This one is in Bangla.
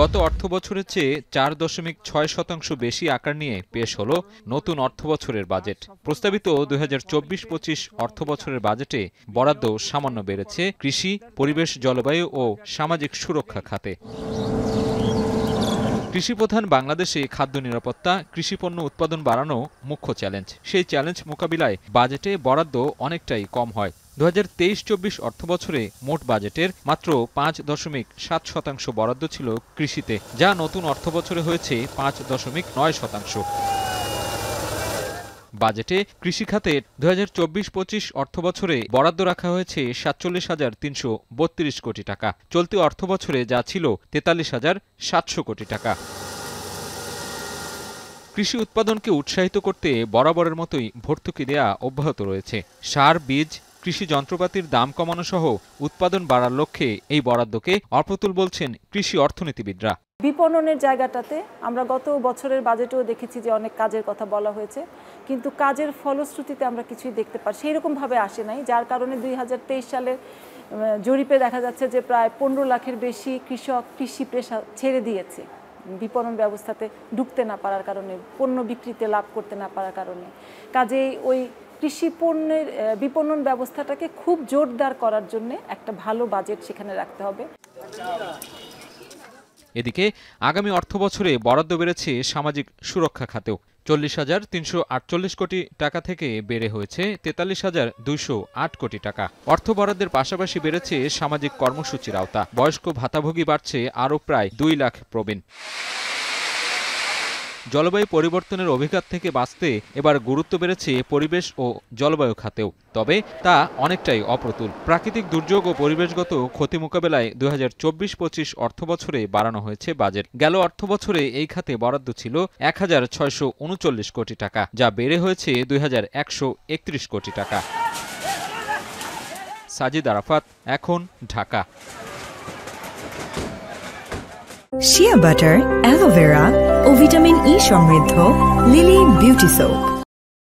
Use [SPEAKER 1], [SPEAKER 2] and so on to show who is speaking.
[SPEAKER 1] গত অর্থবছরের চেয়ে 4.6% বেশি আকার নিয়ে পেশ হলো নতুন অর্থবছরের বাজেট। প্রস্তাবিত 2024-25 অর্থবছরের বাজেটে বরাদ্দ সামান্য বেড়েছে কৃষি, পরিবেশ, জলবায়ু ও সামাজিক সুরক্ষা খাতে। কৃষিপ্রধান বাংলাদেশে খাদ্য নিরাপত্তা, কৃষিপণ্য উৎপাদন বাড়ানো মুখ্য চ্যালেঞ্জ। সেই চ্যালেঞ্জ মোকাবিলায় বাজেটে বরাদ্দ অনেকটাই কম হয়। 2023-24 অর্থবছরে মোট বাজেটের মাত্র 5.7% বরাদ্দ ছিল কৃষিতে, যা নতুন অর্থবছরে হয়েছে 5.9%। বাজেটে কৃষি খাতে 2024-25 অর্থবছরে বরাদ্দ রাখা হয়েছে 47,332 কোটি টাকা। চলতি অর্থবছরে যা ছিল 43,700 কোটি টাকা। কৃষি উৎপাদনকে উৎসাহিত করতে বরাবরের মতোই ভর্তুকি দেয়া অব্যাহত রয়েছে। সার, বীজ, কৃষি যন্ত্রপাতির দাম কমানো সহ উৎপাদন বাড়ার লক্ষ্যে এই বরাদ্দকে অপ্রতুল বলছেন কৃষি অর্থনীতিবিদরা।
[SPEAKER 2] বিপণনের জায়গাটাতে আমরা গত বছরের বাজেটেও দেখেছি যে অনেক কাজের কথা বলা হয়েছে, কিন্তু কাজের ফলশ্রুতিতে আমরা কিছুই দেখতে পাই সেই রকমভাবে আসে নাই, যার কারণে 2023 সালের জরিপে দেখা যাচ্ছে যে প্রায় 15 লাখের বেশি কৃষক কৃষি পেশা ছেড়ে দিয়েছে বিপণন ব্যবস্থাতে ঢুকতে না পারার কারণে, পণ্য বিক্রিতে লাভ করতে না পারার কারণে। কাজেই ওই কৃষি পণ্যের বিপণন ব্যবস্থাটাকে খুব জোরদার করার জন্য একটা ভালো বাজেট সেখানে রাখতে হবে।
[SPEAKER 1] এদিকে আগামী অর্থবছরে বরাদ্দ বেড়েছে সামাজিক সুরক্ষা খাতেও। 40,348 কোটি টাকা থেকে বেড়ে হয়েছে 43,208 কোটি টাকা। অর্থ বরাদ্দের পাশাপাশি বেড়েছে সামাজিক কর্মসূচির আওতা। বয়স্ক ভাতাভোগী বাড়ছে আরও প্রায় 2 লাখ প্রবীণ। জলবায়ু পরিবর্তনের অভিঘাত থেকে বাঁচতে এবার গুরুত্ব বেড়েছে পরিবেশ ও জলবায়ু খাতেও, তবে তা অনেকটাই অপ্রতুল। প্রাকৃতিক দুর্যোগ ও পরিবেশগত ক্ষতি মোকাবেলায় 2024-25 অর্থবছরে বাড়ানো হয়েছে বাজেট। গেল অর্থবছরে এই খাতে বরাদ্দ ছিল 1,639 কোটি টাকা, যা বেড়ে হয়েছে 2,131 কোটি টাকা। সাজিদ আরাফাত, এখন, ঢাকা।
[SPEAKER 3] শিয়া বাটার, অ্যালোভেরা ও ভিটামিন ই সমৃদ্ধ লিলি বিউটি সোপ।